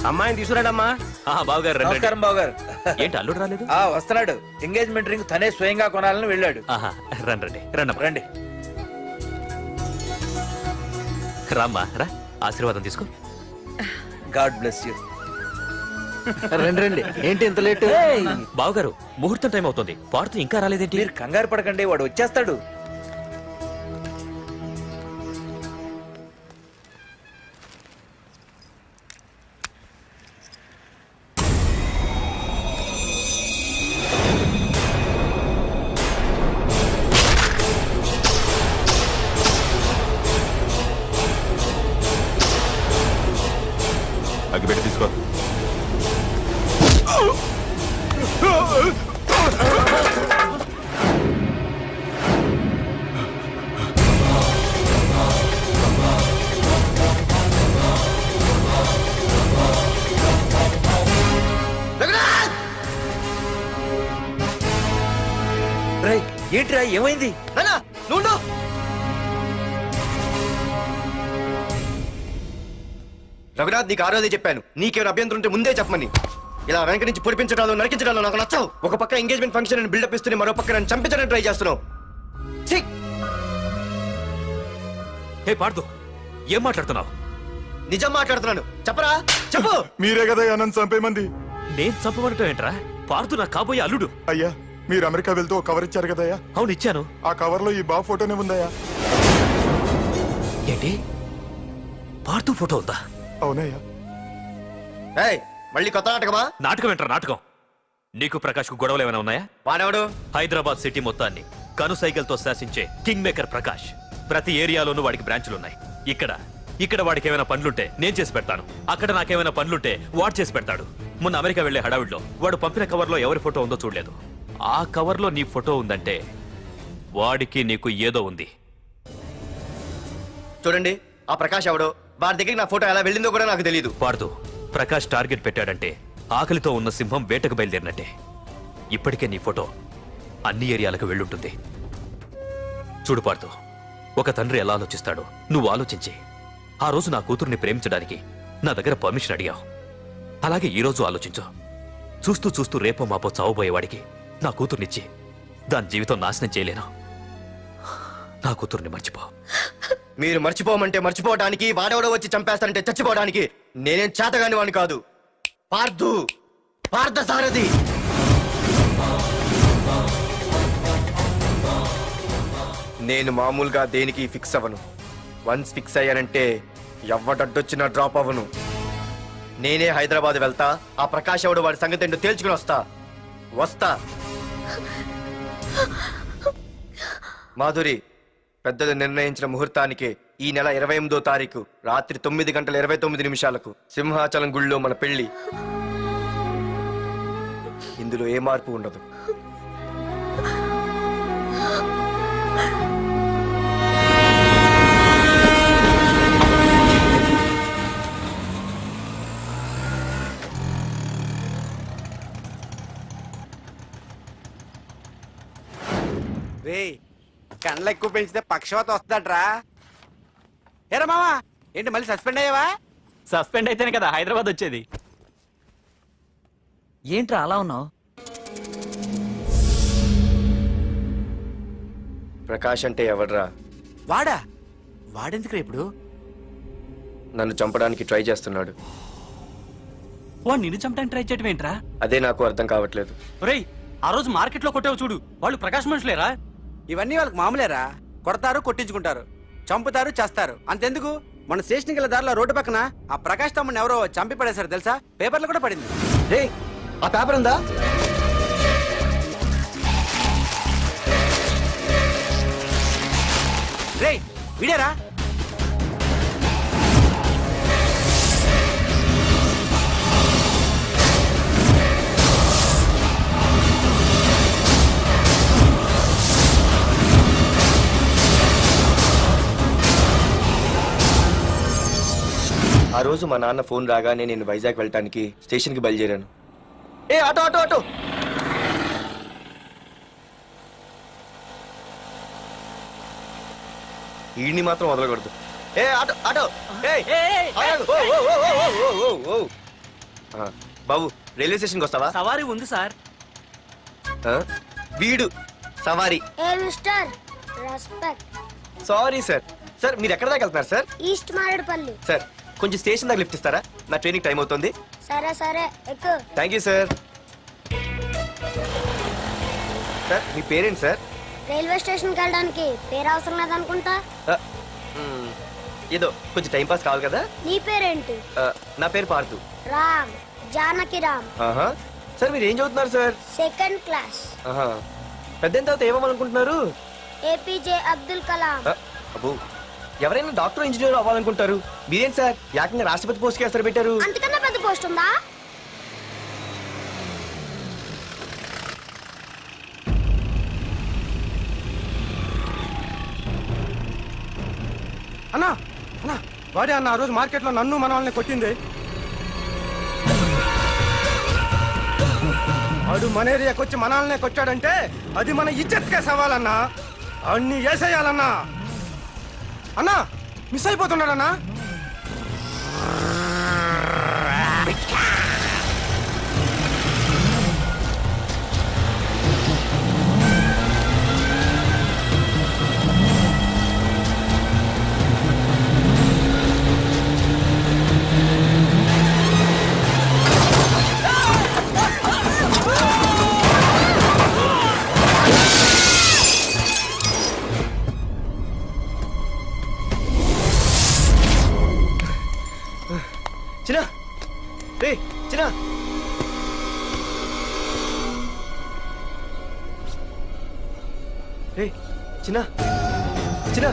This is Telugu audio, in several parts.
అమ్మాయిని తీసుకురాడమ్మా. బావగారు రండి. నమస్కారం బావగారు. ఏంటి అల్లుడు రాలేదు? వస్తున్నాడు. ఎంగేజ్మెంట్ రింగ్ తనే స్వయంగా కొనాలని వెళ్ళాడు. రండి రండి రండి. రామ్మా రా, ఆశీర్వాదం తీసుకో. God bless you. రండి రండి. ఏంటి ఇంత లేట్? బావగారు ముహూర్తం టైం అవుతుంది, పాడుతూ ఇంకా రాలేదేంటి? మీరు కంగారు పడకండి, వాడు వచ్చేస్తాడు. అగ్గిపెట్టి తీసుకో. ఏంట్రా ఏమైంది? రఘునాథ్, నీకు ఆ రోజే చెప్పాను, నీకేమైనా అభ్యంతరం ఉంటే ముందే చెప్పమని. ఇలా వెనక నుంచి పొడిపించడాలు నరికించడాలు నాకు నచ్చవు. ఒక పక్క ఎంగేజ్మెంట్ ఫంక్షన్ అని బిల్డప్ ఇస్తూనే మరో పక్క నన్ను చంపించడానికి ట్రై చేస్తున్నావు. హే పార్దు, ఏం మాట్లాడుతున్నావు? నిజం మాట్లాడుతున్నాను, చెప్పరా చెప్పు. మీరే కదా నన్ను చంపేమంది. నేను చంపబడటం ఏంట్రా? పార్దు నా కాబోయే అల్లుడు. అయ్యా, మీరు అమెరికా వెళ్తూ ఒక కవర్ ఇచ్చారు కదయ్యా. అవును ఇచ్చాను. ఆ కవర్ లో ఈ బాబు ఫోటోనే ఉందయ్యా. ఏంటి, పార్దు ఫోటో ఉందా? అవునయ్యా. మళ్ళీ కొత్త నాటకమా? నాటకం ఏంట్రా నాటకం? నీకు ప్రకాష్ కు గొడవలు ఏమైనా ఉన్నాయా? వాడెవడు? హైదరాబాద్ సిటీ మొత్తాన్ని కను సైకిల్తో శాసించే కింగ్ మేకర్ ప్రకాష్. ప్రతి ఏరియాలోనూ వాడికి బ్రాంచులున్నాయి. ఇక్కడ వాడికి ఏమైనా పనులుంటే నేను చేసి పెడతాను, అక్కడ నాకేమైనా పనులుంటే వాడు చేసి పెడతాడు. మొన్న అమెరికా వెళ్లే హడావిడిలో వాడు పంపిన కవర్లో ఎవరి ఫోటో ఉందో చూడలేదు. ఆ కవర్లో నీ ఫోటో ఉందంటే వాడికి నీకు ఏదో ఉంది. చూడండి, ఆ ప్రకాష్ ఎవడో, వాడి దగ్గరికి నా ఫోటో ఎలా వెళ్ళిందో కూడా నాకు తెలియదు. పార్దు, ప్రకాష్ టార్గెట్ పెట్టాడంటే ఆకలితో ఉన్న సింహం వేటకు బయలుదేరినట్టే. ఇప్పటికే నీ ఫోటో అన్ని ఏరియాలకు వెళ్ళుంటుంది. చూడు పార్దు, ఒక తండ్రి ఎలా ఆలోచిస్తాడో నువ్వు ఆలోచించి ఆ రోజు నా కూతుర్ని ప్రేమించడానికి నా దగ్గర పర్మిషన్ అడిగావు. అలాగే ఈ రోజు ఆలోచించు. చూస్తూ చూస్తూ రేపో మాపో చావబోయేవాడికి నా కూతుర్నిచ్చి దాని జీవితం నాశనం చేయలేను. నా కూతుర్ని మర్చిపో. మీరు మర్చిపోమంటే మర్చిపోవడానికి, వాడెవడో వచ్చి చంపేస్తానంటే చచ్చిపోవడానికి నేనేం చేతగాని వాడిని కాదు. పార్థసారథి. నేను మామూలుగా దేనికి ఫిక్స్ అవ్వను. వన్స్ ఫిక్స్ అయ్యానంటే ఎవ్వడడ్డొచ్చినా డ్రాప్ అవ్వను. నేనే హైదరాబాద్ వెళ్తా, ఆ ప్రకాష్ ఎవడు వాడి సంగతి ఏంటో తేల్చుకుని వస్తా. మాధురి, పెద్దలు నిర్ణయించిన ముహూర్తానికి ఈ నెల 28వ తారీఖు రాత్రి 9:29 సింహాచలం గుళ్ళో మన పెళ్లి. ఇందులో ఏ మార్పు ఉండదు. కండ్లు ఎక్కువ పెంచితే పక్షవాత వస్తుందట్రా. ఏరా మావా, ఏంటి మళ్ళీ సస్పెండ్ అయ్యావా? సస్పెండ్ అయితేనే కదా హైదరాబాద్ వచ్చేది. ఏంట్రా అలా ఉన్నావు? ప్రకాష్ అంటే ఎవడ్రా? వాడెందుకురా ఇప్పుడు? నన్ను చంపడానికి ట్రై చేస్తున్నాడు. వాడు నిన్ను చంపడానికి ట్రై చేయటం ఏంట్రా? అదే నాకు అర్థం కావట్లేదు. ఒరేయ్, ఆ రోజు మార్కెట్ లో కొట్టావు చూడు, వాళ్ళు ప్రకాష్ మనుషులేరా? ఇవన్నీ వాళ్ళకి మామూలేరా. కొడతారు, కొట్టించుకుంటారు, చంపుతారు, చేస్తారు. అంతెందుకు, మన స్టేషన్కి వెళ్ళే దారిలో రోడ్డు పక్కన ఆ ప్రకాష్ తమ్ముని ఎవరో చంపి పడేశారు తెలుసా? పేపర్లు కూడా పడింది. రే, ఆ పేపర్ ఉందా? రే విడారా? ఆ రోజు మా నాన్న ఫోన్ రాగానే నేను వైజాగ్ వెళ్ళటానికి స్టేషన్కి బయలుదేరాను. ఏ ఆటో ఆటో ఆటో! ఈడిని మాత్రం వదలకూడదు. ఏ ఆటో ఆటో! బాబు రైల్వే స్టేషన్కి వస్తావా? సవారీ ఉంది సార్. ఆ? వీడు సవారీ. ఏ mister respect. Sorry sir. Sir మీరు ఎక్కడ దాకా వెళ్తున్నారు సార్? ఈస్ట్ మారేడుపల్లి. సార్ కొంచెం స్టేషన్ దాకా లిఫ్ట్ ఇస్తారా? నా ట్రైనింగ్ టైం అవుతుంది. సరే సరే ఎక్కు. Thank you sir. సార్ మీ పేరేంటి సార్? రైల్వే స్టేషన్కి వెళ్ళడానికి పేరు అవసరం లేదనుకుంటా. ఆ, ఏదో కొంచెం టైం పాస్ కావాలి కదా. నీ పేరేంటి? నా పేరు పార్థు. రామ్. జానకి రామ్. ఆహా. సార్ మీరు ఏం చదువుతున్నారు సార్? Second class. ఆహా. పెద్ద తర్వాత ఏమనుకుంటున్నారు? ఏపీజే అబ్దుల్ కలాం. అబ్బో ఎవరైనా డాక్టర్ ఇంజనీర్ అవ్వాలనుకుంటారు. మీరేం సార్ ఏకంగా రాష్ట్రపతి పోస్ట్కి ఎసరు పెట్టారు? అంతకన్నా పెద్ద పోస్ట్ ఉందా? అన్నా అన్నా వాడే అన్న ఆ రోజు మార్కెట్లో నన్ను మన వాళ్ళని కొట్టింది. వాడు మన ఏరియాకి వచ్చి మన వాళ్ళనే కొట్టాడంటే అది మన ఇజ్జత్కే సవాలన్నా. అన్ని వేసేయాలన్నా. అన్నా మిస్ అయిపోతున్నాడన్నా. చిన్న రే చిన్న. రే చిన్న చిన్న.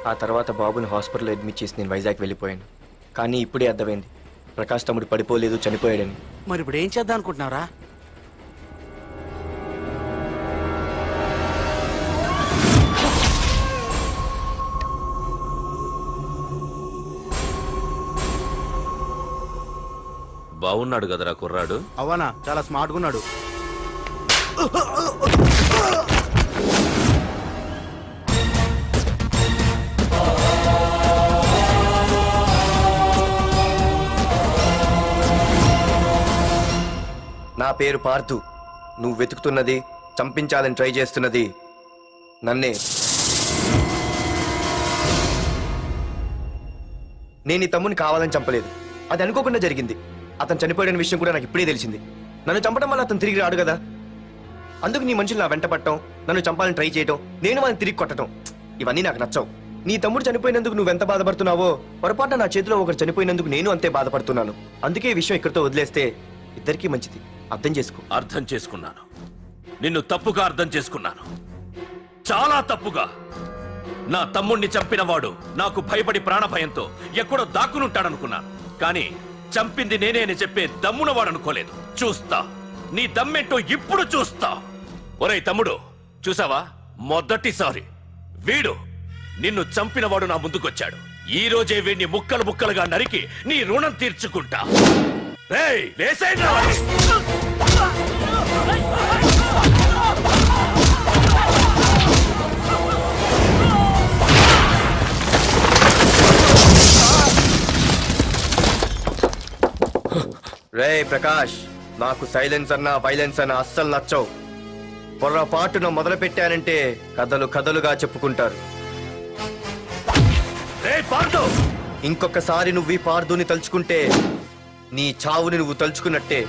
ఆ తర్వాత బాబుని హాస్పిటల్లో అడ్మిట్ చేసి నేను వైజాగ్ వెళ్ళిపోయాను. కానీ ఇప్పుడే అర్థమైంది ప్రకాష్ తమ్ముడు పడిపోలేదు, చనిపోయాడని. మరి ఇప్పుడు ఏం చేద్దాం అనుకుంటున్నారా? బాగున్నాడు కదరా కుర్రాడు. అవనా చాలా స్మార్ట్గా ఉన్నాడు. నా పేరు పార్థు. నువ్వు వెతుకుతున్నది, చంపించాలని ట్రై చేస్తున్నది నన్నే. నేను ఈ తమ్ముని కావాలని చంపలేదు, అది అనుకోకుండా జరిగింది. అతను చనిపోయిన విషయం కూడా నాకు ఇప్పుడే తెలిసింది. నన్ను చంపడం వల్ల అతను తిరిగి రాడు కదా. అందుకు నీ మనుషులు నా వెంట పట్టడం, నన్ను చంపాలని ట్రై చేయటం, నేను వాళ్ళని తిరిగి కొట్టడం, ఇవన్నీ నాకు నచ్చవు. నీ తమ్ముడు చనిపోయినందుకు నువ్వెంత బాధపడుతున్నావో పొరపాటున నా చేతిలో ఒకరు చనిపోయినందుకు నేను అంతే బాధపడుతున్నాను. అందుకే ఈ విషయం ఇక్కడితో వదిలేస్తే ఇద్దరికీ మంచిది. అర్థం చేసుకో. అర్థం చేసుకున్నాను. నిన్ను తప్పుగా అర్థం చేసుకున్నాను, చాలా తప్పుగా. నా తమ్ముణ్ణి చంపినవాడు నాకు భయపడి ప్రాణభయంతో ఎక్కడో దాక్కునుంటాడనుకున్నాను. కానీ చంపింది నేనే అని చెప్పే దమ్మునవాడు అనుకోలేదు. చూస్తా నీ దమ్మేంటో ఇప్పుడు చూస్తా. ఒరేయ్ తమ్ముడు, చూసావా? మొదటిసారి వీడు నిన్ను చంపినవాడు నా ముందుకొచ్చాడు. ఈ రోజే వీడిని ముక్కలు ముక్కలుగా నరికి నీ రుణం తీర్చుకుంటా. రేయ్, వేసేయండ్రా వాడిని. రే ప్రకాష్, నాకు సైలెన్స్ అన్నా వైలెన్స్ అన్నా అస్సలు నచ్చవు. పొర్రపాటున మొదలు పెట్టానంటే కథలు కథలుగా చెప్పుకుంటారు. రేయ్ పార్దు, ఇంకొకసారి నువ్వు ఈ పార్దుని తలుచుకుంటే నీ చావుని నువ్వు తలుచుకున్నట్టే.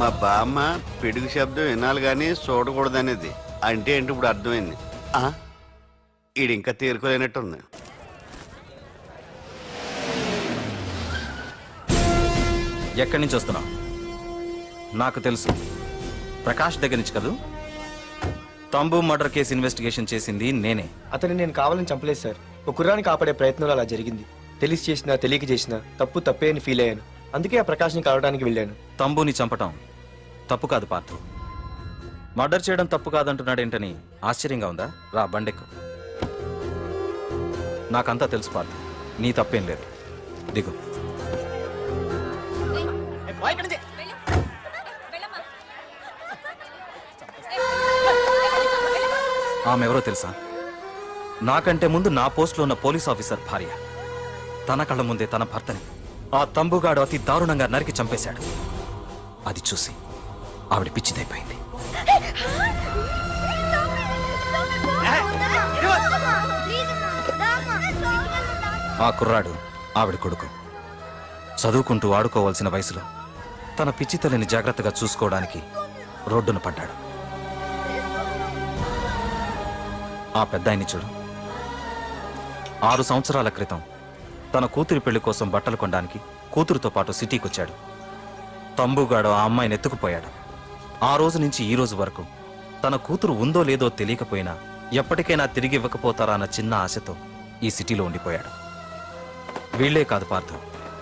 మా బామ్మ పిడుగు శబ్దం వినాలి కానీ చూడకూడదనేది. అంటే ఏంటి ఇప్పుడు అర్థమైంది. ఈడు ఇంకా తేరుకోలేనట్టుంది. ఎక్కడి నుంచి వస్తున్నావు? నాకు తెలుసు, ప్రకాష్ దగ్గర నుంచి కదూ. తంబు మర్డర్ కేసు ఇన్వెస్టిగేషన్ చేసింది నేనే. అతన్ని నేను కావాలని చంపలేదు సార్. ఒక కుర్రాన్ని కాపాడే ప్రయత్నంలో అలా జరిగింది. తెలిసి చేసినా తెలియక చేసినా తప్పు తప్పే అని ఫీల్ అయ్యాను. అందుకే ఆ ప్రకాష్ని కలవడానికి వెళ్ళాను. తంబుని చంపటం తప్పు కాదు పార్థు. మర్డర్ చేయడం తప్పు కాదంటున్నాడేంటని ఆశ్చర్యంగా ఉందా? రా బండెక్కు. నాకంతా తెలుసు పార్థు, నీ తప్పేం లేదు. దిగు. ఆమె ఎవరో తెలుసా? నాకంటే ముందు నా పోస్టులో ఉన్న పోలీస్ ఆఫీసర్ భార్య. తన కళ్ళ ముందే తన భర్తని ఆ తంబుగాడు అతి దారుణంగా నరికి చంపేశాడు. అది చూసి ఆవిడ పిచ్చిదైపోయింది. ఆ కుర్రాడు ఆవిడ కొడుకు. చదువుకుంటూ ఆడుకోవాల్సిన వయసులో తన పిచ్చి తల్లిని జాగ్రత్తగా చూసుకోవడానికి రోడ్డున పడ్డాడు. ఆ పెద్దాయన్ని చూడు. 6 సంవత్సరాల క్రితం తన కూతురి పెళ్లి కోసం బట్టలు కొనడానికి కూతురుతో పాటు సిటీకి వచ్చాడు. తంబుగాడు ఆ అమ్మాయిని ఎత్తుకుపోయాడు. ఆ రోజు నుంచి ఈ రోజు వరకు తన కూతురు ఉందో లేదో తెలియకపోయినా ఎప్పటికైనా తిరిగి ఇవ్వకపోతారా అన్న చిన్న ఆశతో ఈ సిటీలో ఉండిపోయాడు. వీళ్లే కాదు పార్థు,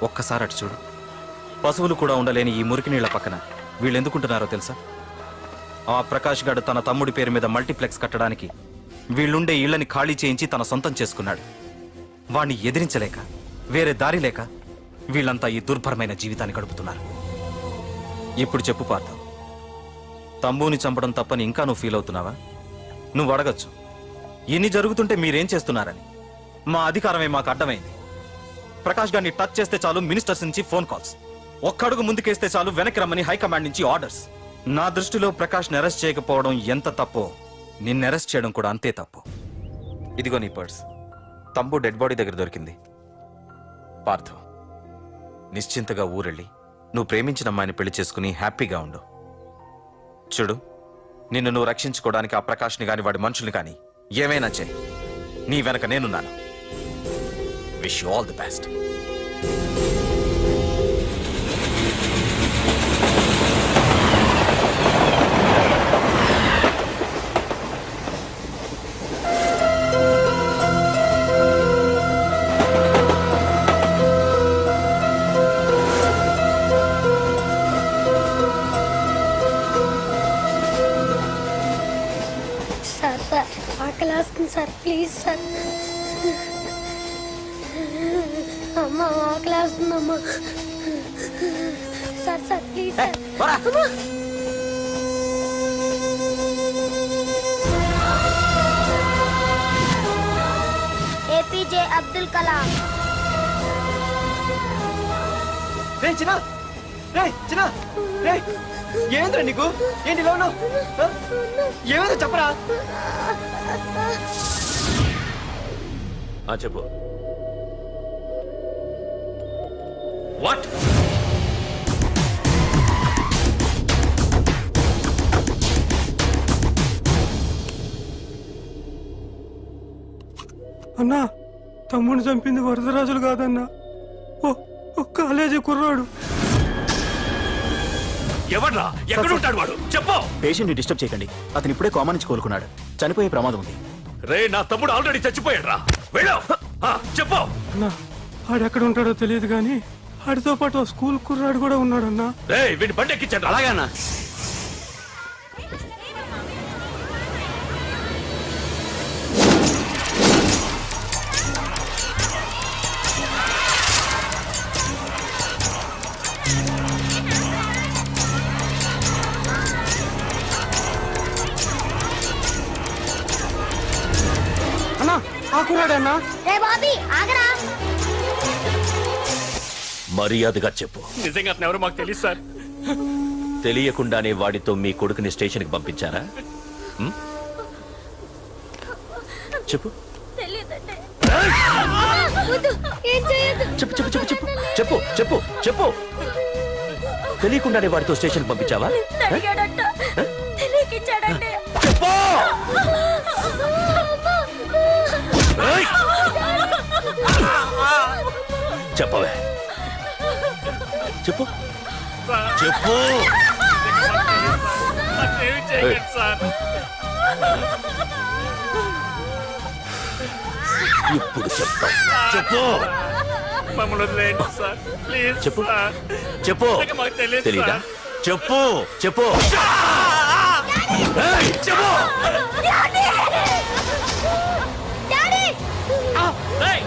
ఒక్కసారి అటు చూడు. పశువులు కూడా ఉండలేని ఈ మురికి నీళ్ల పక్కన వీళ్ళు ఎందుకుంటున్నారో తెలుసా? ఆ ప్రకాష్ గాడు తన తమ్ముడి పేరు మీద మల్టీప్లెక్స్ కట్టడానికి వీళ్ళుండే ఇళ్లని ఖాళీ చేయించి తన సొంతం చేసుకున్నాడు. వాణ్ణి ఎదిరించలేక, వేరే దారి లేక వీళ్ళంతా ఈ దుర్భరమైన జీవితాన్ని గడుపుతున్నారు. ఇప్పుడు చెప్పు పార్థ, తంబుని చంపడం తప్పని ఇంకా నువ్వు ఫీల్ అవుతున్నావా? నువ్వు అడగచ్చు, ఇన్ని జరుగుతుంటే మీరేం చేస్తున్నారని. మా అధికారమే మాకు అడ్డమైంది. ప్రకాష్ గారిని టచ్ చేస్తే చాలు మినిస్టర్స్ నుంచి ఫోన్ కాల్స్, ఒక్కడుగు ముందుకేస్తే చాలు వెనక్కి రమ్మని హైకమాండ్ నుంచి ఆర్డర్స్. నా దృష్టిలో ప్రకాష్ని అరెస్ట్ చేయకపోవడం ఎంత తప్పో నిన్ను అరెస్ట్ చేయడం కూడా అంతే తప్పు. ఇదిగో నీ పర్స్, తంబు డెడ్ బాడీ దగ్గర దొరికింది. పార్థు, నిశ్చింతగా ఊరెళ్ళి నువ్వు ప్రేమించిన అమ్మాయిని పెళ్లి చేసుకుని హ్యాపీగా ఉండు. చూడు, నిన్ను నువ్వు రక్షించుకోవడానికి ఆ ప్రకాష్ని గాని వాడి మనుషుల్ని కానీ ఏమైనా చేయి. నీ వెనక నేనున్నాను. Wish you all the best. Sir ఆకలి వస్తుంది సార్, ప్లీజ్ సార్. అమ్మ ఆకలి వస్తుందమ్మా. Sir please sir. APJ Abdul Kalam. ఏంద్రా నీకు? ఏంటి ఇలా ఉన్నావు? ఏమైందో చెప్పరా? చెప్పు. వాట్? అన్నా, తమ్ముడిని చంపింది వరదరాజులు కాదన్నా, ఓ కాలేజీ కుర్రాడు. ఎవడ్రా ఎక్కడుంటాడు వాడు చెప్పు. పేషెంట్ ని డిస్టర్బ్ చేయకండి, అతను ఇప్పుడే కోమా నుంచి కోలుకున్నాడు, చనిపోయే ప్రమాదం ఉంది. రే నా తమ్ముడు ఆల్రెడీ చచ్చిపోయాడు రా. వెళ్ళు. చెప్పు. ఆడెక్కడ ఉంటాడో తెలియదు కానీ ఆడితో పాటు స్కూల్ కుర్రాడు కూడా ఉన్నాడన్నా. రే వీడి బండి ఎక్కించండి. అలాగేనా? అన్నా ఆ కుర్రాడన్నా. రే బాబీ ఆగరా. మర్యాదగా చెప్పు. నిజంగా అతను ఎవరో మాకు తెలియదు సార్. తెలియకుండానే వాడితో మీ కొడుకుని స్టేషన్కి పంపించారా? ఉం? చెప్పు వద్దు, ఏం చేయొద్దు. చెప్పు చెప్పు చెప్పు చెప్పు చెప్పు చెప్పు చెప్పు. తెలియకుండానే వాడితో స్టేషన్కి పంపించావా? అడిగాడట, తెలియకిచ్చాడంటే. చెప్పు. ఏయ్! చెప్పవే చెప్పు చెప్పు. ఏయ్! ఇప్పుడు చెప్తా. చెప్పు మమ్మల్ని వదిలేయండి సార్ ప్లీజ్. చెప్పు చెప్పు. మాకు తెలియదు తెలీదా? చెప్పు చెప్పు. ఏయ్! చెప్పు. ఏయ్!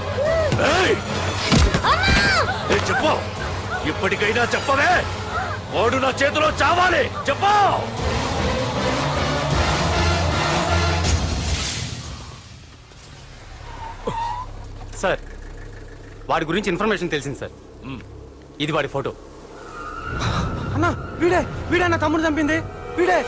ఏయ్, చెప్పు. ఇప్పటికైనా చెప్పవే. వాడు నా చేతిలో చావాలి. చెప్పు. సార్ వాడి గురించి ఇన్ఫర్మేషన్ తెలిసింది సార్. ఇది వాడి ఫోటో. అన్నా వీడే వీడే నా తమ్ముడు చంపింది వీడే.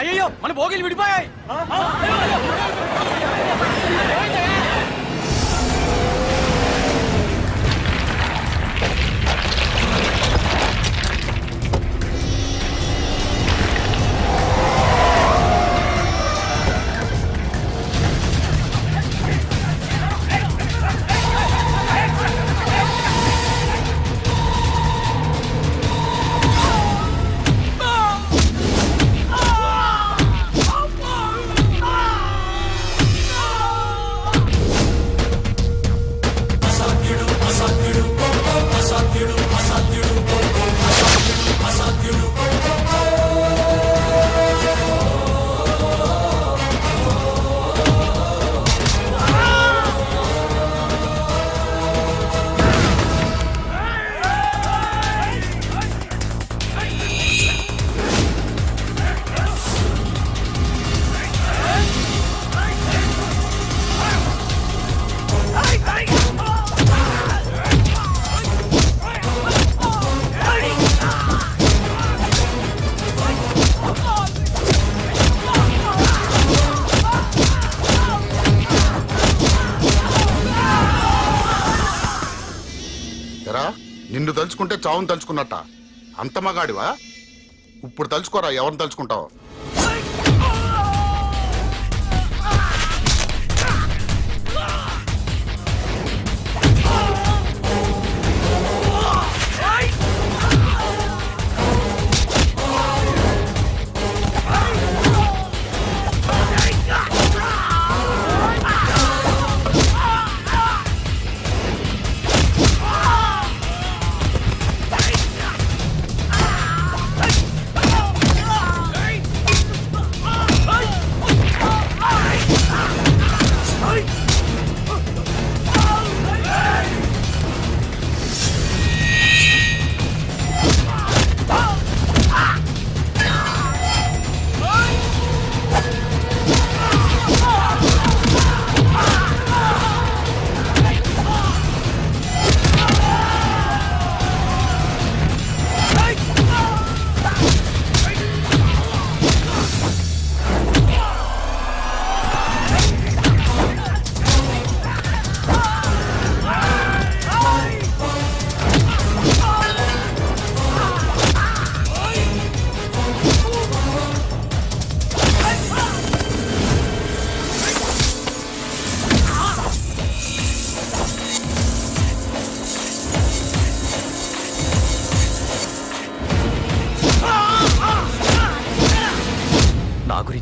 అయ్యో మన భోగిలు విడిపోయాయి. నిన్ను తలుచుకుంటే చావును తలుచుకున్నట్ట. అంత మగాడివా? ఇప్పుడు తలుచుకోరా ఎవరిని తలుచుకుంటావు.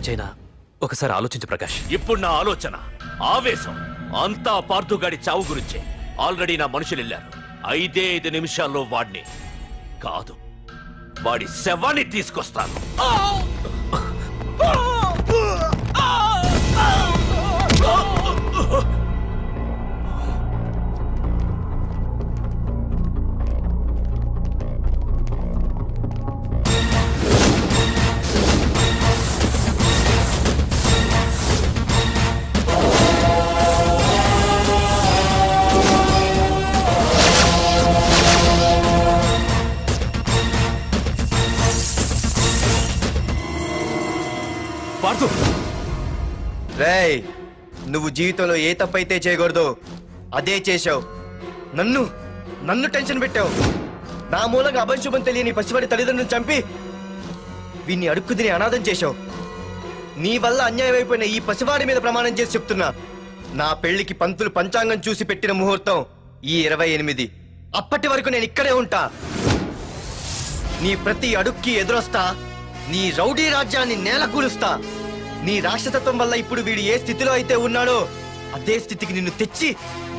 గురించైనా ఒకసారి ఆలోచించు ప్రకాష్. ఇప్పుడు నా ఆలోచన, ఆవేశం అంతా పార్థుగాడి చావు గురించే. ఆల్రెడీ నా మనుషులు వెళ్ళారు. 5 నిమిషాల్లో వాడిని కాదు, వాడి శవాన్ని తీసుకొస్తాను. పార్థు, రేయ్, నువ్వు జీవితంలో ఏ తప్పైతే చేయకూడదో అదే చేశావు. నన్ను టెన్షన్ పెట్టావు. నా మూలంగా అభంశుభం తెలియని పసివాడి తల్లిదండ్రులను చంపి వీన్ని అడుక్కు తిని అనాథం చేశావు. నీ వల్ల అన్యాయం అయిపోయిన ఈ పసివాడి మీద ప్రమాణం చేసి చెప్తున్నా, నా పెళ్లికి పంతులు పంచాంగం చూసి పెట్టిన ముహూర్తం ఈ 28. అప్పటి వరకు నేను ఇక్కడే ఉంటా. నీ ప్రతి అడుక్కి ఎదురొస్తా. నీ రౌడీ రాజ్యాన్ని నేలకూలుస్తా. నీ రాక్షసత్వం వల్ల ఇప్పుడు వీడు ఏ స్థితిలో అయితే ఉన్నాడో అదే స్థితికి నిన్ను తెచ్చి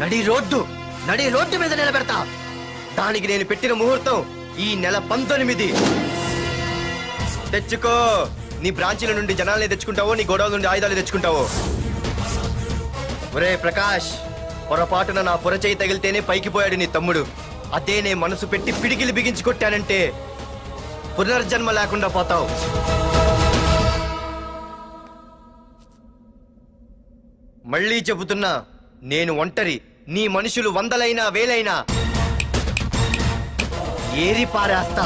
నడి రోడ్డు మీద నిలబెడతా. దానికి నేను పెట్టిన ముహూర్తం ఈ నెల 19. తెచ్చుకో. నీ బ్రాంచీల నుండి జనాల్ని తెచ్చుకుంటావో, నీ గొడవల నుండి ఆయుధాలు తెచ్చుకుంటావో. ఒరే ప్రకాష్, పొరపాటున నా పొరచేయి తగిలితేనే పైకి పోయాడు నీ తమ్ముడు. అదే నే మనసు పెట్టి పిడికిలి బిగించి కొట్టానంటే పునర్జన్మ లేకుండా పోతావు. మళ్ళీ చెబుతున్నా, నేను ఒంటరి. నీ మనుషులు 100లైనా 1000లైనా ఏరి పారేస్తా.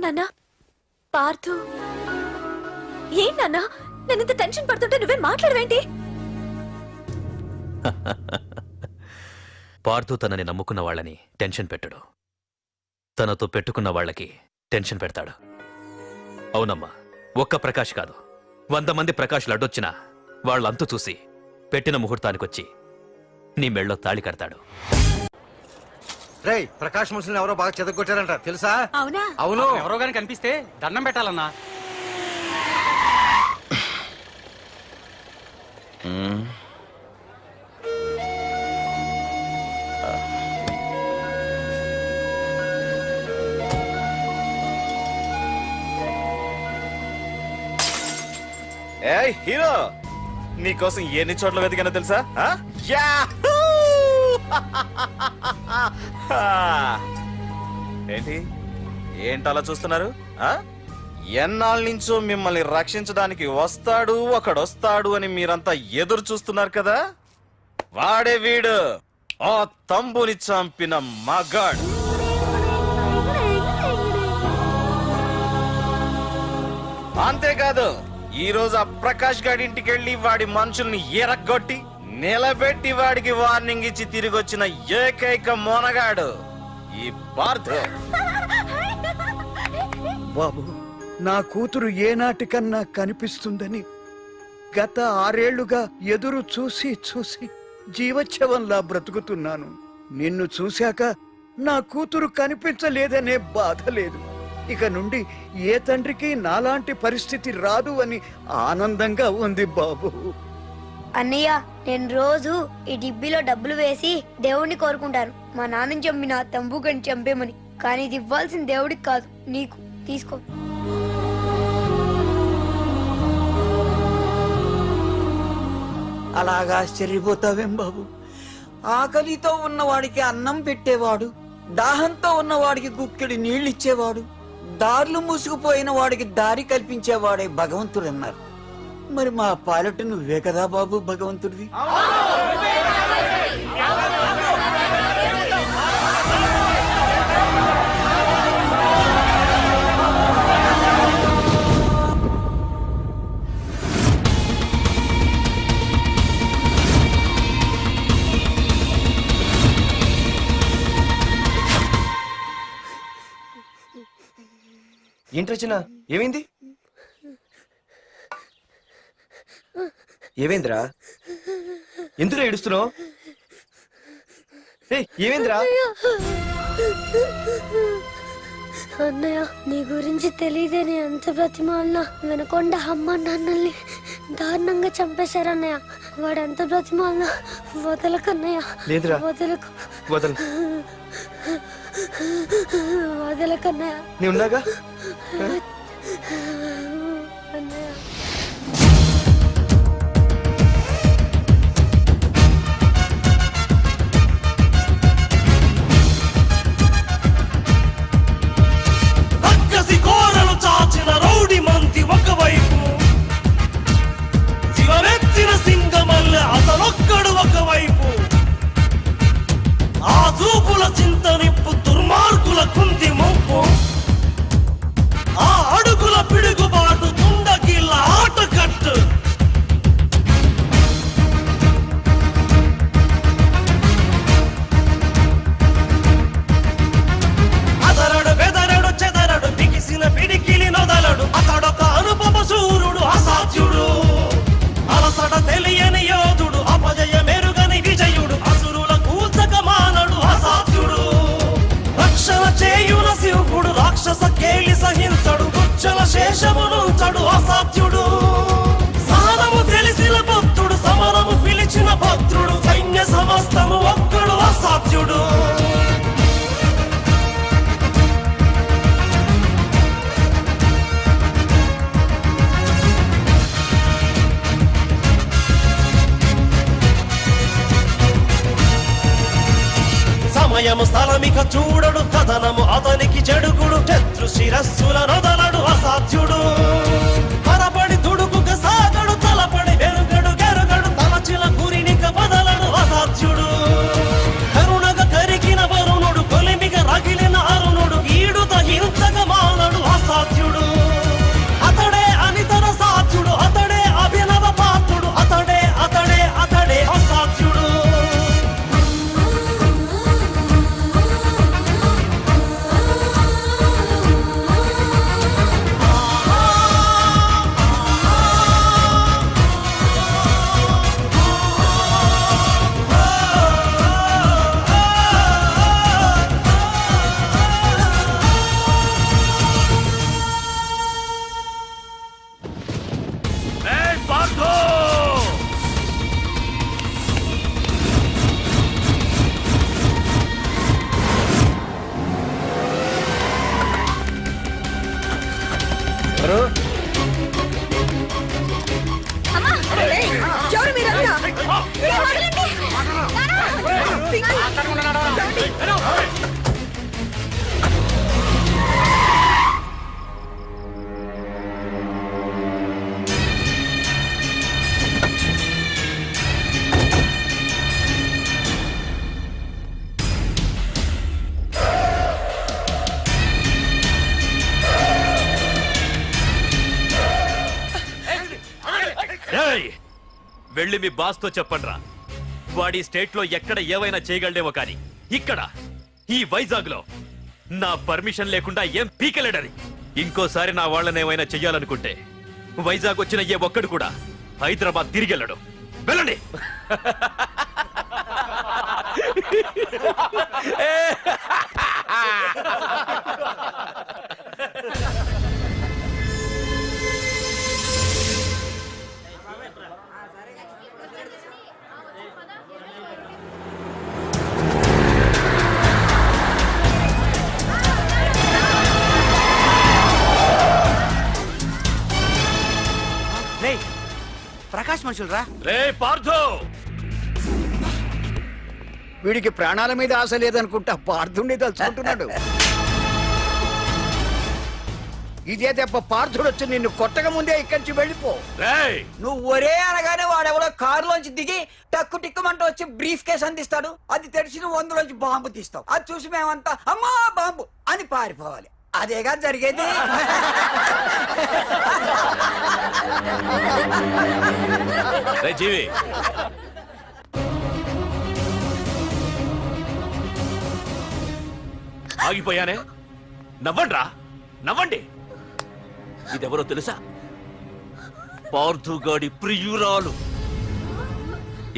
నాన్నా, పార్థు, ఏం నాన్నా? నేను ఇంత టెన్షన్ పడుతుంటే నువ్వేం మాట్లాడవేంటి? పార్థు తనని నమ్ముకున్న వాళ్ళని టెన్షన్ పెట్టడు, తనతో పెట్టుకున్న వాళ్ళకి టెన్షన్ పెడతాడు. అవునమ్మా, ఒక్క ప్రకాష్ కాదు, 100 మంది ప్రకాష్లు అడ్డొచ్చినా వాళ్ళంతు చూసి పెట్టిన ముహూర్తానికొచ్చి నీ మెళ్ళో తాళి కడతాడు. రేయ్, ప్రకాష్ మనుషుల్ని ఎవరో బాగా చెదగొట్టారంట, తెలుసా? అవునా? అవును. ఎవరో గాని కనిపిస్తే దండం పెట్టాలన్నా. ఏయ్ హీరో, నీకోసం ఎన్ని చోట్ల వెతికానో తెలుసా? ఏంటి అలా చూస్తున్నారు? ఎన్నాళ్ళ నుంచో మిమ్మల్ని రక్షించడానికి ఒకడొస్తాడు అని మీరంతా ఎదురు చూస్తున్నారు కదా. వాడే వీడు, ఆ తంబుని చంపిన మగాడు. అంతేకాదు, ఈ రోజు ఆ ప్రకాష్ గాడి ఇంటికి వెళ్లి వాడి మనుషుల్ని ఎరగొట్టి నిలబెట్టి వాడికి వార్నింగ్ ఇచ్చి తిరిగి వచ్చిన ఏకైక మోనగాడు ఈ పార్థు. బాబు, నా కూతురు ఏనాటికన్నా కనిపిస్తుందని గత 6 ఏళ్లుగా ఎదురు చూసి జీవోత్సవంలా బ్రతుకుతున్నాను. నిన్ను చూశాక నా కూతురు కనిపించలేదనే బాధ లేదు. ఇక నుండి ఏ తండ్రికి నాలాంటి పరిస్థితి రాదు అని ఆనందంగా ఉంది బాబు. అన్నయ్య, నేను రోజు ఈ డిబ్బీలో డబ్బులు వేసి దేవుణ్ణి కోరుకుంటాను, మా నాన్నని చంపిన తంబుగని చంపేమని. కానీ ఇది ఇవ్వాల్సిన దేవుడికి కాదు, నీకు. తీసుకో. అలాగా ఆశ్చర్యపోతావేం బాబు? ఆకలితో ఉన్నవాడికి అన్నం పెట్టేవాడు, దాహంతో ఉన్నవాడికి గుక్కెడి నీళ్ళిచ్చేవాడు, దారులు మూసుకుపోయిన వాడికి దారి కల్పించేవాడే భగవంతుడన్నారు. మరి మా పాలట నువ్వే కదా బాబు భగవంతుడివి. ఏంటి రచన, ఏమైంది? ఏవేంద్రా ఎందుకు ఏడుస్తున్నావు? ఏవేంద్రా? అన్నయ్య నీ గురించి తెలియదని ఎంత బ్రతిమాలినా వినకుండా అమ్మ నాన్నల్ని దారుణంగా చంపేశారన్నయ్య. వాడు ఎంత బ్రతిమాలినా వదలకన్నయ్య. లేదురా. వదలకు. వదలు. వదలకన్నయ్య. నీ ఉన్నాగా? అన్నయ్య కోరలు చాచిన రౌడి మంది ఒకవైపు, శివమెత్తిన సింగమల్లె అతనొక్కడు ఒకవైపు, ఆ చూపుల చింత నిప్పు దుర్మార్గుల కుంది ముంపు, ఆ అడుగుల పిడుగుబాటు తుండగిల్ల ఆటకట్టు. అదరడు బెదరడు చెదరడు బిగిసిన పిడికిలి నొదలడు, అతడొక అనుపమ శూరుడు అసాధ్యుడు, అలసట తెలియని యోధుడు, అపజయ మెరుగని విజయుడు, అసురుల కూల్చక మానడు అసాధ్యుడు, రక్షణ చేయున శివుడు రాక్షస కేలి సహించడు, దుచ్చల శేషమునుంచడు అసాధ్యుడు, సహనము తెలిసిన భక్తుడు, సమరము పిలిచిన భద్రుడు, సైన్య సమస్తము ఒక్కడు అసాధ్యుడు. సమయము స్థలమిక చూడడు, కథనము అతనికి చెడుగుడు, శత్రు శిరస్సుల నొదలడు అసాధ్యుడు, పరపడి దుడుకుగా సాగడు, తలపడి వెరుగడు గెరుగడు, తలచిన గురినిక బదలడు అసాధ్యుడు, కరుణగా కరిగిన వరుణుడు, కొలిమిగా రగిలిన అరుణుడు, ఈడుత హింసగా మానడు అసాధ్యుడు, అతడే అనితర సాధ్యుడు, అతడే అభినవ పాత్రుడు, అతడే అతడే అతడే అసాధ్యుడు. వెళ్ళి మీ బాస్ తో చెప్పండ్రా, వాడి స్టేట్ లో ఎక్కడ ఏవైనా చేయగలడేమో కానీ ఇక్కడ ఈ వైజాగ్ లో నా పర్మిషన్ లేకుండా ఏం పీకలేడని. ఇంకోసారి నా వాళ్ళని ఏమైనా చెయ్యాలనుకుంటే వైజాగ్ వచ్చిన ఏ ఒక్కడు కూడా హైదరాబాద్ తిరిగెళ్ళడు. వెళ్ళండి. ప్రకాష్ మనుషులరా. రే పార్థో, వీడికి ప్రాణాల మీద ఆశ లేదనుకుంటా పార్థుడిని తలుచుకుంటున్నాడు. ఇదే దెబ్బ పార్థుడు వచ్చి నిన్ను కొట్టక ముందే ఇక్కడి నుంచి వెళ్ళిపో. నువ్వు ఒరే అనగానే వాడెవడో కారులోంచి దిగి టక్కు టిక్కుమంటూ వచ్చి బ్రీఫ్ కేసు అందిస్తాడు. అది తెరిచి నువ్వు అందులోంచి బాంబు తీస్తావు. అది చూసి మేమంతా అమ్మా బాంబు అని పారిపోవాలి. అదేగా జరిగేది. జీవి, ఆగిపోయానే. నవ్వండ్రా, నవ్వండి. ఇదెవరో తెలుసా? పార్థుగాడి ప్రియురాలు.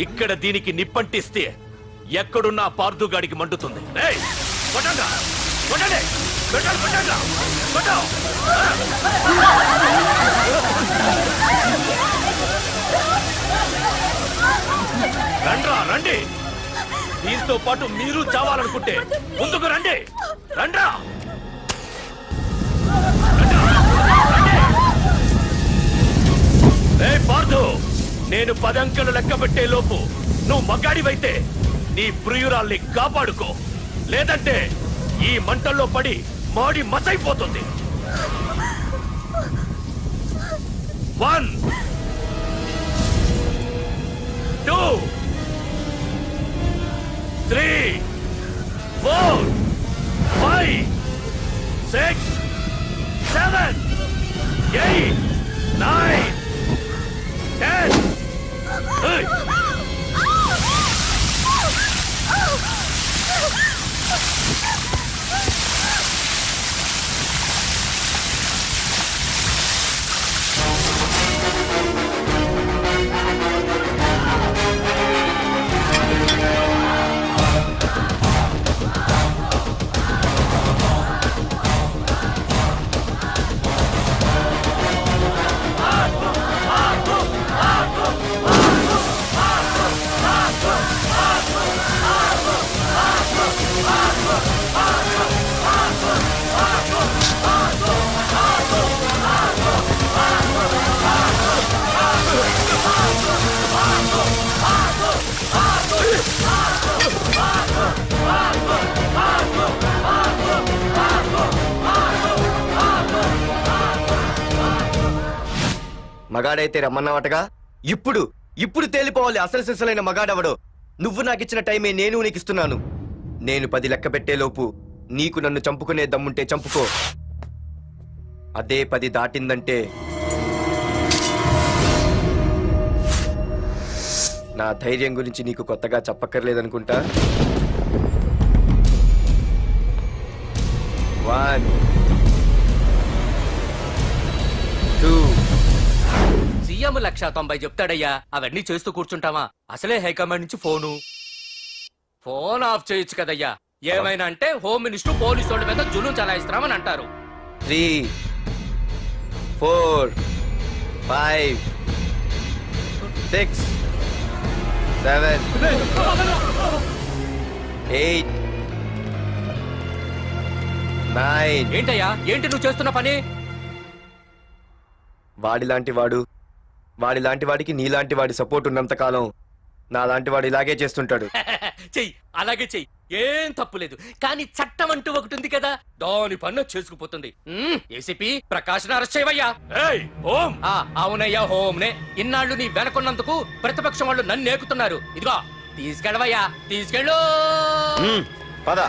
ఇక్కడ దీనికి నిప్పంటిస్తే ఎక్కడున్న పార్థుగాడికి మండుతుంది. ఏయ్, కొట్టండ్రా, కొట్టండి, కొట్టండి, కొట్టండ్రా, కొట్టు. రండ్రా, రండి. దీంతో పాటు మీరు చావాలనుకుంటే ముందుకు రండి. రండ్రా. పార్థు, నేను 10 అంకెలు లెక్క పెట్టే లోపు నువ్వు మగాడివైతే నీ ప్రియురాల్ని కాపాడుకో, లేదంటే ఈ మంటల్లో పడి మాడి మసైపోతుంది. 1 2 3 4 5 6 7 8 9 10. Hey! మగాడైతే రమ్మన్నావటగా. ఇప్పుడు ఇప్పుడు తేలిపోవాలి అసలు సిసలైన మగాడవడో. నువ్వు నాకిచ్చిన టైమే నేను నీకు ఇస్తున్నాను. నేను 10 లెక్క పెట్టేలోపు నీకు నన్ను చంపుకునే దమ్ముంటే చంపుకో. అదే 10 దాటిందంటే నా ధైర్యం గురించి నీకు కొత్తగా చెప్పక్కర్లేదనుకుంటా. 1 2 సీఎం 190 చెప్తాడయ్యా, అవన్నీ చేస్తూ కూర్చుంటావా? అసలే హైకమాండ్ నుంచి ఫోన్ ఆఫ్ చేయొచ్చు కదయ్యా. ఏమైనా అంటే హోమ్ మినిస్టర్ పోలీసు వాళ్ళ మీద జులుం చలాయిస్తున్నామని అంటారు. 3 4 5 6 7 8 9. ఏంటయ్యా, ఏంటి నువ్వు చేస్తున్న పని? వాడిలాంటి వాడికి నీలాంటి వాడి సపోర్ట్ ఉన్నంత కాలం నాలాంటి వాడు ఇలాగే చేస్తుంటాడు. చెయ్యి, అలాగే చెయ్యి, ఏం తప్పులేదు. కానీ చట్టం అంటూ ఒకటి ఉంది కదా, దాని పన్ను చేసుకుపోతుంది. ఏసీపీ ప్రకాష్ అరెస్ట్ చేయవయ్యా. ఏయ్, ఓం. అవునయ్యా, హోమ్నే. ఇన్నాళ్ళు నీ వెనకున్నందుకు ప్రతిపక్షం వాళ్ళు నన్ను నేకుతున్నారు. ఇదిగో తీసుకెళ్ళవయ్యా, తీసుకెళ్ళు. పద.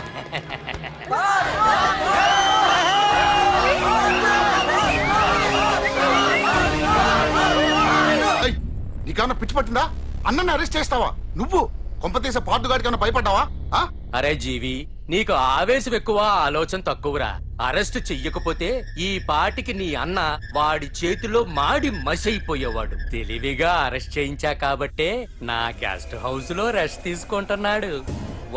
నీకన్నా పిచ్చి పట్టిందా? అన్నని అరెస్ట్ చేస్తావా నువ్వు? కొంపతీసే పార్దుగాడి కన్నా భయపడ్డావా? అరే జీవి, నీకు ఆవేశం ఎక్కువ, ఆలోచన తక్కువరా. అరెస్ట్ చెయ్యకపోతే ఈ పాటికి నీ అన్న వాడి చేతిలో మాడి మసైపోయేవాడు. తెలివిగా అరెస్ట్ చేయించా కాబట్టే నా గెస్ట్ హౌస్ లో రెస్ట్ తీసుకుంటున్నాడు.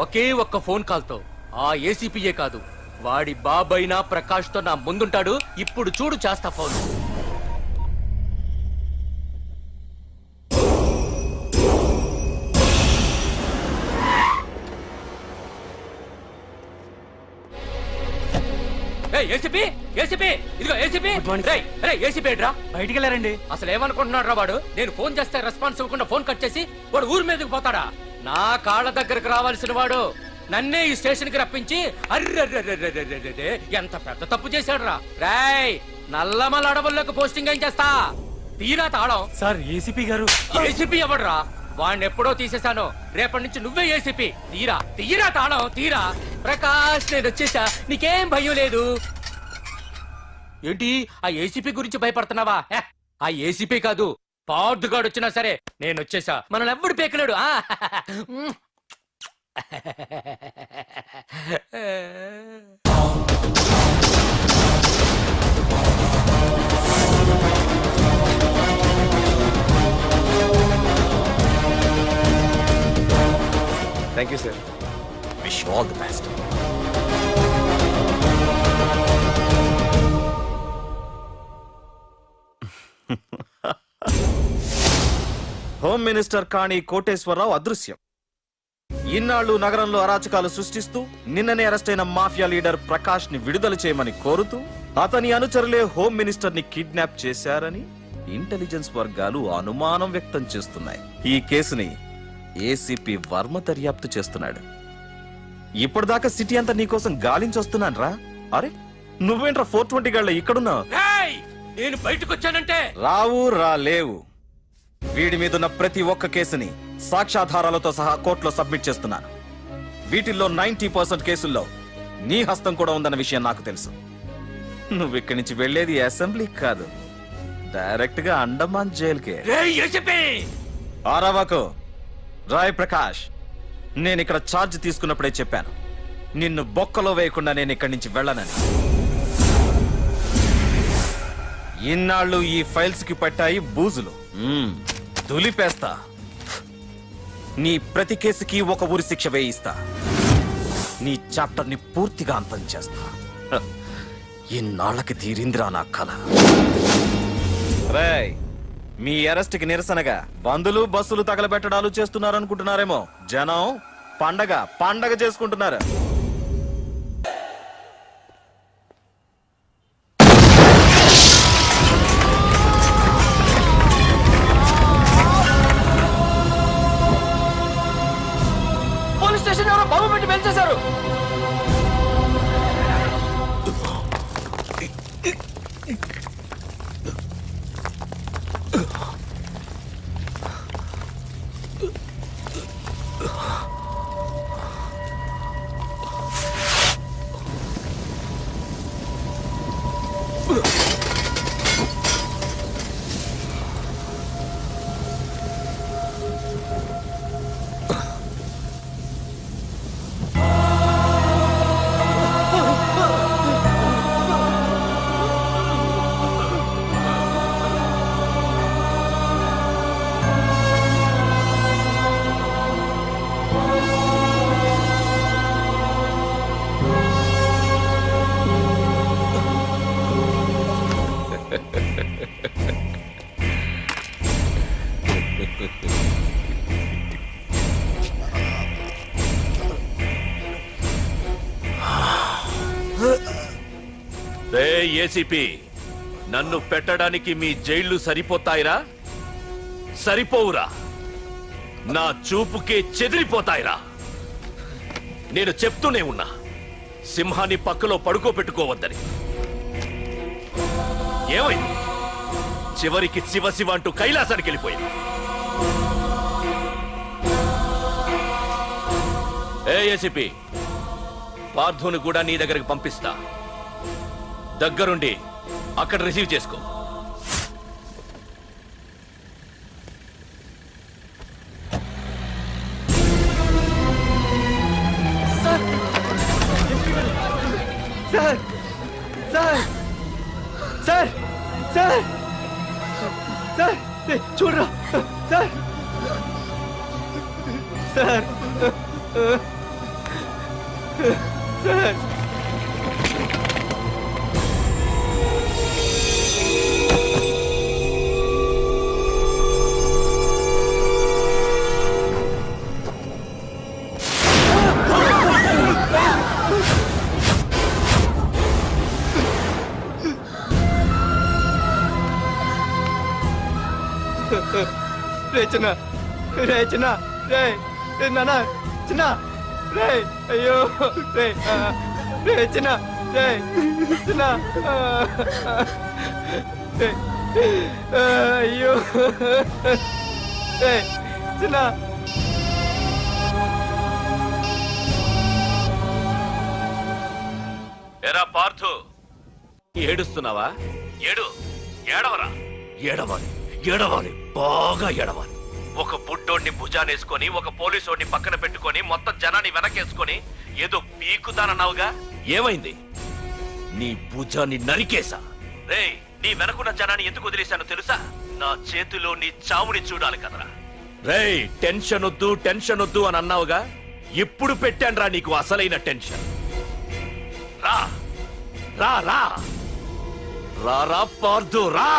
ఒకే ఒక్క ఫోన్ కాల్ తో ఆ ఏసీపీయే కాదు, వాడి బాబైనా ప్రకాష్ తో నా ముందుంటాడు. ఇప్పుడు చూడు చేస్తా ఫోన్. ఏసీపీ, ఏసీపీ, ఇదిగో ఏసీపీ. ఏసీపీ ఏంట్రా? బయటికి వెళ్ళారండి. అసలు ఏమనుకుంటున్నాడు రా వాడు? నేను ఫోన్ చేస్తే రెస్పాన్స్ ఇవ్వకుండా ఫోన్ కట్ చేసి వాడు ఊరి మీదకి పోతాడా? నా కాళ్ళ దగ్గరకు రావాల్సిన వాడు నన్నే ఈ స్టేషన్ కి రప్పించి అర్రె ఎంత పెద్ద తప్పు చేశాడు రా. రాయ్, నల్లమల అడవుల్లోకి పోస్టింగ్ ఏం చేస్తా? తీరా తాళం. సార్, ఏసీపీ గారు. ఏసీపీ ఎవడ్రా? వాడిని ఎప్పుడో తీసేశాను. రేపటి నుంచి నువ్వే ఏసీపీ. తీరా, తీరా తాళం, తీరా. ప్రకాష్, నేను వచ్చేసా, నీకేం భయం లేదు. ఏంటి ఆ ఏసీపీ గురించి భయపడుతున్నావా? ఆ ఏసీపీ కాదు, పార్దుగాడు వచ్చినా సరే నేను వచ్చేసా. మనల్ని ఎవ్వడు పేకలేడు. Thank you sir. Wish all the best. Home minister Kani Koteswararao అదృశ్యం. ఇన్నాళ్లు నగరంలో అరాచకాలు సృష్టిస్తూ నిన్ననే అరెస్ట్ అయిన మాఫియా లీడర్ ప్రకాష్ ని విడుదల చేయమని కోరుతూ అతని అనుచరులే హోమ్ మినిస్టర్ ని కిడ్నాప్ చేశారని ఇంటెలిజెన్స్ వర్గాలు అనుమానం వ్యక్తం చేస్తున్నాయి. ఈ కేసుని ఏసీపీ వర్మ దర్యాప్తు చేస్తున్నాడు. ఇప్పటిదాకా సిటీ అంతా నీకోసం గాలించొస్తున్నాను రా. అరే నువ్వేంట్రా 420 గళ్ళ ఇక్కడున్నావు? ఏయ్! నేను బయటకు వచ్చానంటే రావు రాలేవు. వీడి మీదున్న ప్రతి ఒక్క కేసుని సాక్ష్యాధారాలతో సహా కోర్టులో సబ్మిట్ చేస్తున్నాను. వీటిల్లో 90% కేసుల్లో నీ హస్తం కూడా ఉందన్న విషయం నాకు తెలుసు. నువ్వు ఇక్కడి నుంచి వెళ్లేది అసెంబ్లీకి కాదు, డైరెక్ట్ గా అండమాన్ జైలుకే. రేయ్ ఏసీపీ! ఆరావాకు రాయ్ ప్రకాష్, నేను ఇక్కడ ఛార్జ్ తీసుకున్నప్పుడే చెప్పాను, నిన్ను బొక్కలో వేయకుండా నేను ఇక్కడి నుంచి వెళ్ళనని. ఇన్నాళ్ళు ఈ ఫైల్స్ కి పట్టాయి బూజులు. దులిపేస్తా. నీ ప్రతి కేసుకి ఒక ఊరి శిక్ష వేయిస్తా. నీ చాప్టర్ ని పూర్తిగా అంతం చేస్తా. ఇన్నాళ్ళకి తీరిందిరా నా కళ. రేయ్, మీ అరెస్ట్ కి నిరసనగా బందులు బస్సులు తగలబెట్టడాలు చేస్తున్నారనుకుంటున్నారేమో. జనం పండగ చేసుకుంటున్నారు. పోలీస్ స్టేషన్ ఎవరో బాబు పెట్టి పెంచేశారు. ఏసీపీ, నన్ను పెట్టడానికి మీ జైళ్లు సరిపోతాయిరా? సరిపోవురా. నా చూపుకే చెదిరిపోతాయిరా. నేను చెప్తూనే ఉన్నా, సింహాన్ని పక్కలో పడుకోబెట్టుకోవద్దని. ఏమైంది? చివరికి శివ శివ అంటూ కైలాసానికి వెళ్ళిపోయింది. ఏసీపీ, పార్థుని కూడా నీ దగ్గరికి పంపిస్తా. దగ్గరుండి అక్కడ రిసీవ్ చేసుకో. Sir sir sir sir sir చూడరా సార్ సార్ సార్ రే చిన్న రే నాన్న చిన్న రే అయ్యో రే రే చిన్న రే అయ్యో రే చిన్న ఎరా పార్థు, ఏడుస్తున్నావా? ఏడవరా. ఏడవాలి, బాగా ఏడవాలి. ఒక బుడ్డోడిని భుజానేసుకొని, ఒక పోలీసోడిని పక్కన పెట్టుకొని, మొత్తం జనాన్ని వెనకేసుకొని ఏదో పీకుతానన్నావుగా, ఏమైంది? నీ భుజాన్ని నరికేశా. రేయ్, నీ వెనకున్న జనాన్ని ఎందుకు వదిలేశానో తెలుసా? నా చేతిలో నీ చావుని చూడాలి కదరా. రేయ్, టెన్షన్ వద్దు అని అన్నావుగా, ఇప్పుడు పెట్టానురా నీకు అసలైన టెన్షన్. రా రా రా రా రా పార్దు రా.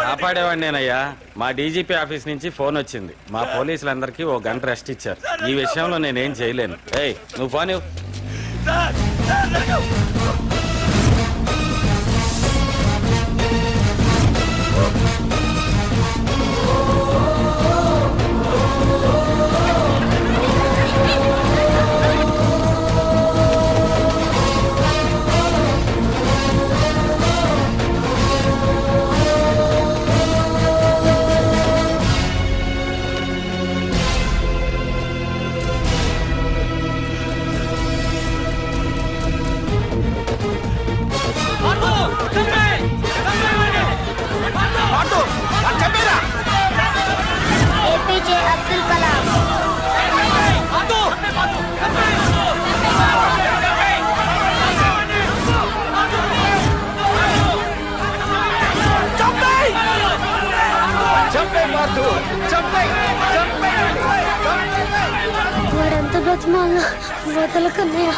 కాపాడేవాడినేనయ్యా. మా డీజీపీ ఆఫీస్ నుంచి ఫోన్ వచ్చింది. మా పోలీసులందరికీ ఓ గంట రెస్ట్ ఇచ్చారు. ఈ విషయంలో నేనేం చేయలేను. ఏయ్ నువ్వు పోనీ. Oh! వాడెంత బ్రతిమాలను వదలకన్నయ్య.